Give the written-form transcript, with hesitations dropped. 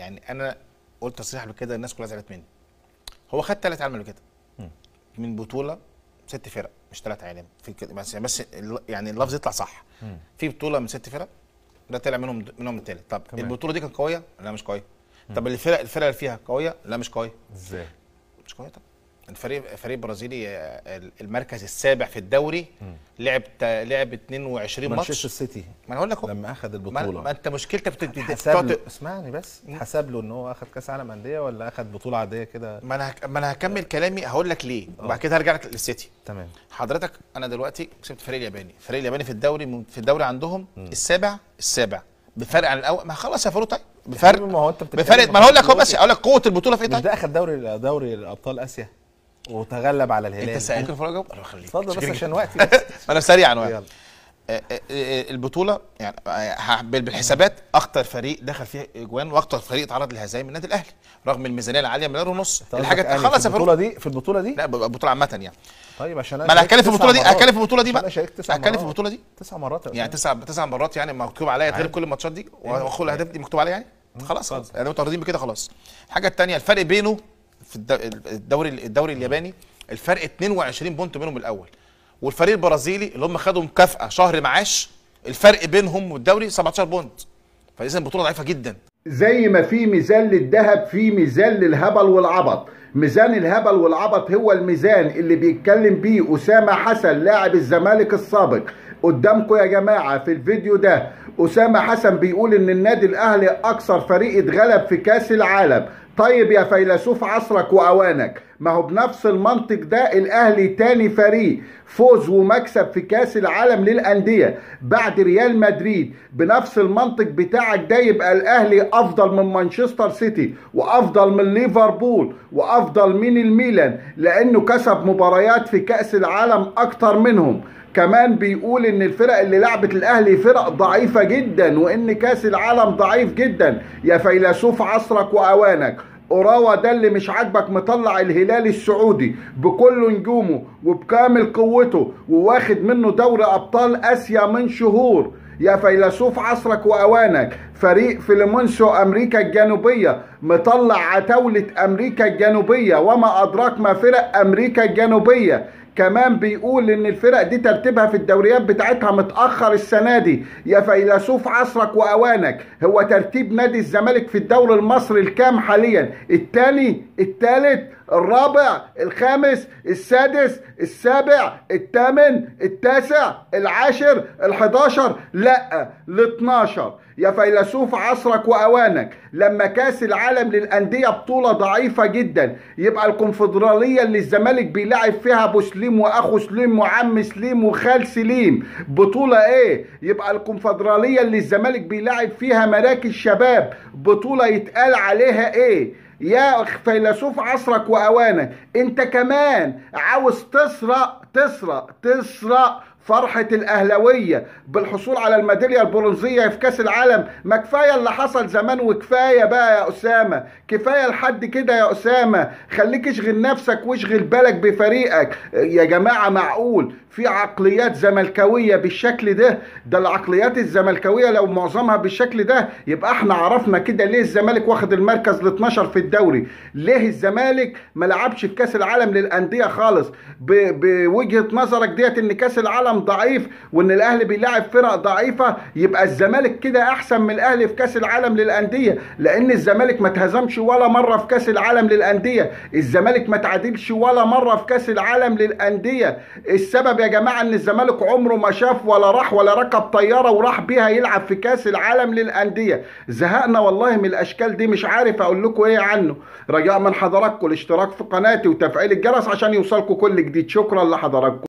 يعني انا قلت تصريح قبل كده الناس كلها زعلت مني. هو خد 3 عالم قبل كده من بطوله 6 فرق مش 3 عالم في كده، بس يعني اللفظ يطلع صح. في بطوله من 6 فرق ده طلع منهم الثالث. طب كمان. البطوله دي كانت قويه؟ لا مش قويه. طب الفرق اللي فيها قويه؟ لا مش قويه. ازاي؟ مش قويه طبعا. الفريق البرازيلي المركز السابع في الدوري لعب 22 ماتش. مانشستر سيتي ما انا هقول لك لما اخذ البطوله ما انت مشكلتك اسمعني بس، حسب له ان هو اخذ كاس عالم انديه ولا اخذ بطوله عاديه كده؟ ما انا هكمل كلامي، هقول لك ليه وبعد كده هرجع لك للسيتي. تمام. حضرتك انا دلوقتي كسبت الفريق الياباني في الدوري عندهم السابع بفرق عن الاول. ما خلاص يا فاروق، طيب بفرق، ما هو انت بفرق، ما انا هقول لك، هو بس اقول لك قوه البطوله في ايه. مش ده اخذ دوري الابطال اسيا وتغلب على الهلال؟ انت سالت ممكن اجاوب؟ الله يخليك، اتفضل بس عشان وقتي بس. انا سريعا. البطوله يعني بالحسابات اكتر فريق دخل فيها اجوان واكتر فريق اتعرض للهزايم النادي الاهلي رغم الميزانيه العاليه $1.5 مليار. الحاجه خلص يا فاروق. في البطوله دي؟ لا البطوله عامه يعني. طيب عشان ما انا هتكلم في البطوله دي، هتكلم في البطوله دي بقى، هتكلم في البطوله دي 9 مرات يعني 9 مرات يعني مكتوب عليا غير كل الماتشات دي واخد الاهداف دي مكتوب عليا يعني. خلاص يعني متعرضين بكده خلاص. الحاجه الثانيه الفرق بينه في الدوري الياباني الفرق 22 بونت بينهم الاول، والفريق البرازيلي اللي هم خدوا مكافاه شهر معاش الفرق بينهم والدوري 17 بونت. فاذا البطوله ضعيفه جدا. زي ما في ميزان للذهب في ميزان للهبل والعبط. ميزان الهبل والعبط هو الميزان اللي بيتكلم بيه أسامة حسن لاعب الزمالك السابق قدامكم يا جماعة في الفيديو ده. أسامة حسن بيقول إن النادي الأهلي أكثر فريق اتغلب في كأس العالم. طيب يا فيلسوف عصرك وأوانك، ما هو بنفس المنطق ده الأهلي تاني فريق فوز ومكسب في كأس العالم للأندية بعد ريال مدريد. بنفس المنطق بتاعك ده يبقى الأهلي أفضل من مانشستر سيتي وأفضل من ليفربول وأفضل من الميلان لأنه كسب مباريات في كأس العالم أكتر منهم. كمان بيقول ان الفرق اللي لعبت الاهلي فرق ضعيفة جدا وان كاس العالم ضعيف جدا. يا فيلسوف عصرك واوانك، اوراوا ده اللي مش عاجبك مطلع الهلال السعودي بكل نجومه وبكامل قوته وواخد منه دوري ابطال اسيا من شهور. يا فيلسوف عصرك واوانك، فريق فيلمونسو امريكا الجنوبيه مطلع عتاوله امريكا الجنوبيه وما ادراك ما فرق امريكا الجنوبيه. كمان بيقول ان الفرق دي ترتيبها في الدوريات بتاعتها متأخر السنة دي. يا فيلسوف عصرك واوانك، هو ترتيب نادي الزمالك في الدوري المصري الكام حاليا؟ الثاني، الثالث، الرابع، الخامس، السادس، السابع، الثامن، التاسع، العاشر، ال11؟ لا، ال12. يا فيلسوف عصرك واوانك، لما كاس العالم للانديه بطوله ضعيفه جدا يبقى الكونفدراليه اللي الزمالك بيلعب فيها ابو سليم واخو سليم وعم سليم وخال سليم بطوله ايه؟ يبقى الكونفدراليه اللي الزمالك بيلعب فيها مراكز شباب بطوله يتقال عليها ايه؟ يا فيلسوف عصرك واوانك، انت كمان عاوز تسرق فرحة الأهلوية بالحصول على الميدالية البرونزية في كأس العالم. ما كفاية اللي حصل زمان وكفاية بقى يا أسامة، كفاية لحد كده يا أسامة. خليك اشغل نفسك واشغل بالك بفريقك يا جماعة. معقول في عقليات زملكاوية بالشكل ده؟ ده العقليات الزملكاوية لو معظمها بالشكل ده يبقى احنا عرفنا كده ليه الزمالك واخد المركز ال12 في الدوري. ليه الزمالك ما لعبش في كأس العالم للأندية خالص؟ بوجهة نظرك ديت ان كأس العالم ضعيف وان الاهلي بيلاعب فرق ضعيفة، يبقى الزمالك كده احسن من الاهلي في كأس العالم للأندية، لان الزمالك ما اتهزمش ولا مرة في كأس العالم للأندية. الزمالك ما تعادلش ولا مرة في كأس العالم للأندية. السبب يا جماعة ان الزمالك عمره ما شاف ولا راح ولا ركب طيارة وراح بيها يلعب في كأس العالم للأندية. زهقنا والله من الاشكال دي، مش عارف اقول لكم ايه عنه. رجاء من حضراتكم الاشتراك في قناتي وتفعيل الجرس عشان يوصلكم كل جديد. شكرا لحضراتكم.